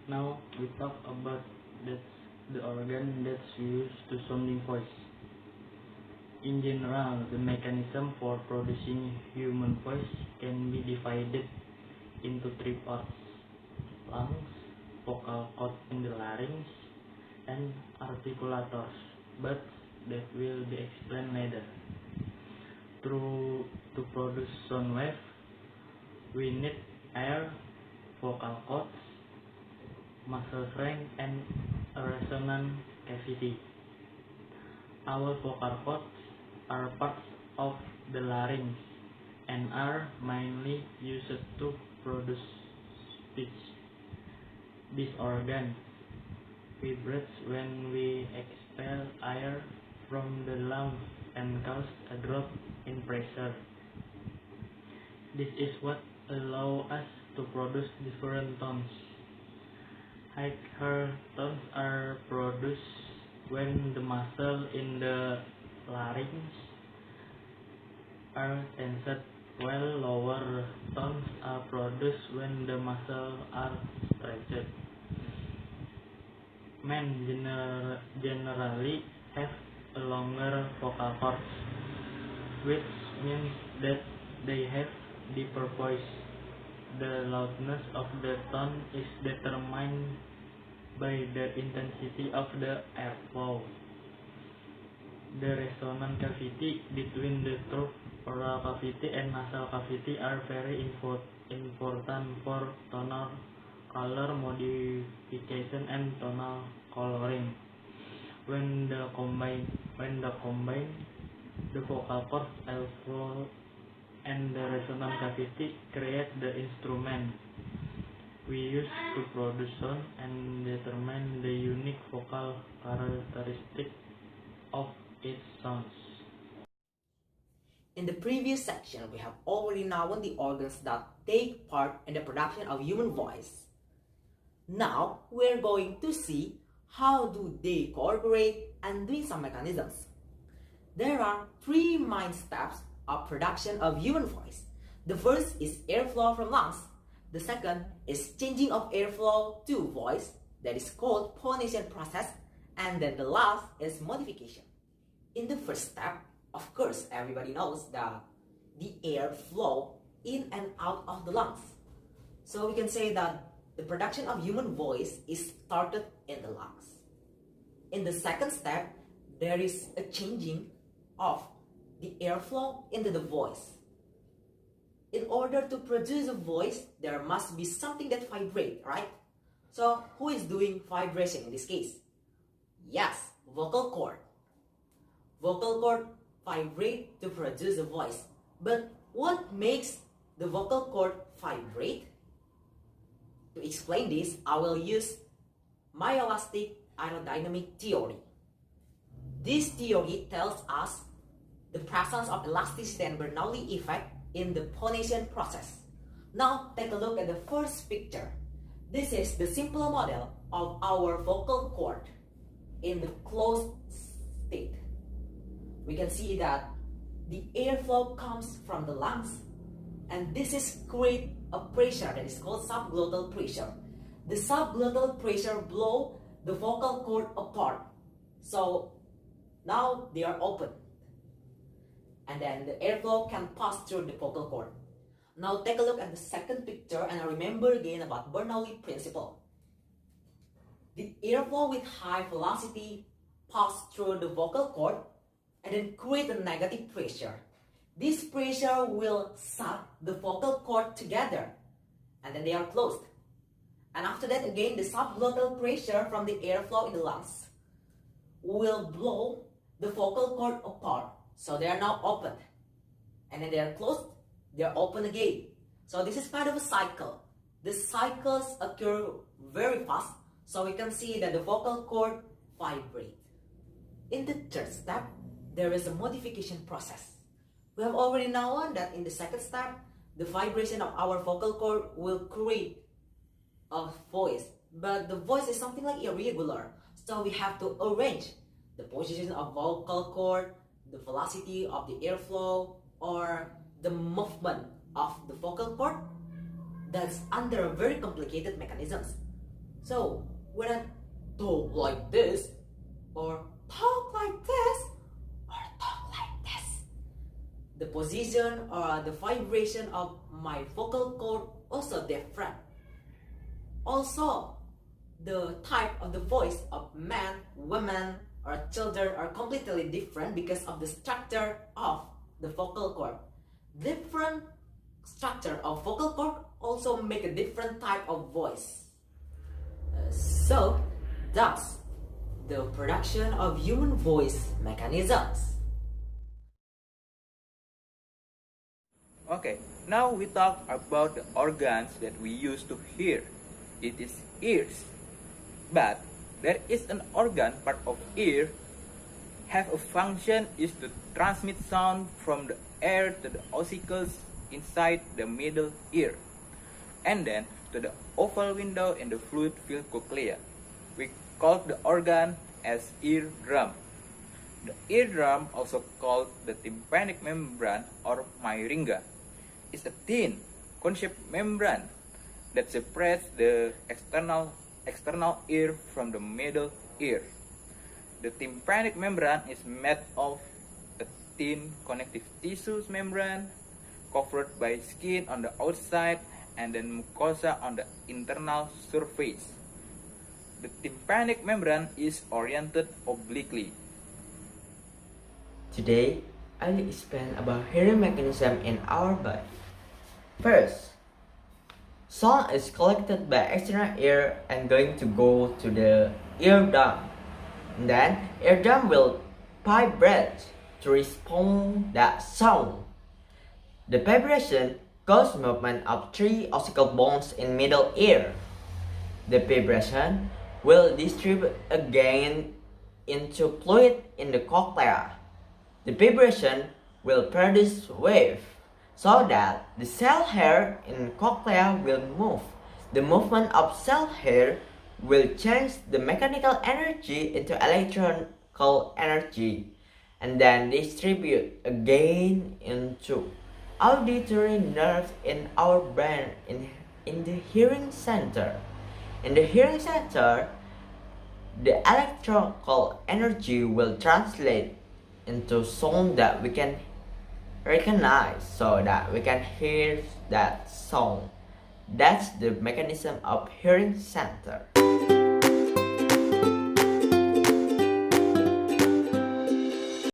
Now we talk about that's the organ that's used to sounding voice. In general, the mechanism for producing human voice can be divided into three parts: lungs, vocal cord in the larynx, and articulators, but that will be explained later. To produce sound wave, we need air, vocal cords, muscle strength, and a resonant cavity. Our vocal cords are parts of the larynx and are mainly used to produce speech. This organ vibrates when we expel air from the lungs and cause a drop in pressure. This is what allows us to produce different tones. Higher tones are produced when the muscles in the larynx are tensed, while lower tones are produced when the muscles are stretched. Men generally have a longer vocal cords, which means that they have deeper voice. The loudness of the tone is determined by the intensity of the airflow. The resonant cavity between the throat, oral cavity, and nasal cavity are very important for tonal color modification and tonal coloring. When the combine, the vocal cord airflow and the resonant cavity create the instrument we use to produce sound and determine the unique vocal characteristic of its sounds. In the previous section, we have already known the organs that take part in the production of human voice. Now, we're going to see how do they cooperate and doing some mechanisms. There are three main steps of production of human voice. The first is airflow from lungs. The second is changing of airflow to voice, that is called phonation process. And then the last is modification. In the first step, of course, everybody knows that the air flow in and out of the lungs. So we can say that the production of human voice is started in the lungs. In the second step, there is a changing of the airflow into the voice. In order to produce a voice, there must be something that vibrates, right? So who is doing vibration in this case? Yes, vocal cord. Vocal cord vibrate to produce a voice. But what makes the vocal cord vibrate? To explain this, I will use myoelastic aerodynamic theory. This theory tells us the presence of elasticity and Bernoulli effect in the phonation process. Now take a look at the first picture. This is the simple model of our vocal cord in the closed state. We can see that the airflow comes from the lungs, and this is create a pressure that is called subglottal pressure. The subglottal pressure blow the vocal cord apart. So now they are open, and then the airflow can pass through the vocal cord. Now take a look at the second picture and remember again about Bernoulli principle. The airflow with high velocity pass through the vocal cord and then create a negative pressure. This pressure will suck the vocal cord together and then they are closed. And after that again, the subglottal pressure from the airflow in the lungs will blow the vocal cord apart. So they are now open. And then they are closed, they are open again. So this is kind of a cycle. The cycles occur very fast. So we can see that the vocal cord vibrate. In the third step, there is a modification process. We have already known that in the second step, the vibration of our vocal cord will create a voice. But the voice is something like irregular. So we have to arrange the position of vocal cord, the velocity of the airflow, or the movement of the vocal cord. That's under very complicated mechanisms. So when I talk like this, or talk like this, or talk like this, the position or the vibration of my vocal cord also different. Also, the type of the voice of men, women, or children are completely different because of the structure of the vocal cord. Different structure of vocal cord also make a different type of voice. So, thus, the production of human voice mechanisms. Okay, now we talk about the organs that we use to hear. It is ears. But there is an organ part of ear have a function is to transmit sound from the air to the ossicles inside the middle ear, and then to the oval window in the fluid-filled cochlea. We call the organ as eardrum. The eardrum, also called the tympanic membrane or myringa, is a thin, cone-shaped membrane that separates the external ear from the middle ear. The tympanic membrane is made of a thin connective tissue membrane covered by skin on the outside and then mucosa on the internal surface. The tympanic membrane is oriented obliquely. Today, I will explain about hearing mechanism in our body. First, sound is collected by external ear and going to go to the eardrum. Then, eardrum will vibrate to respond that sound. The vibration causes movement of three occipital bones in middle ear. The vibration will distribute again into fluid in the cochlea. The vibration will produce wave so that the cell hair in cochlea will move. The movement of cell hair will change the mechanical energy into electrical energy and then distribute again into auditory nerve in our brain in the hearing center. In the hearing center, the electrical energy will translate into sound that we can recognize so that we can hear that sound. That's the mechanism of hearing center.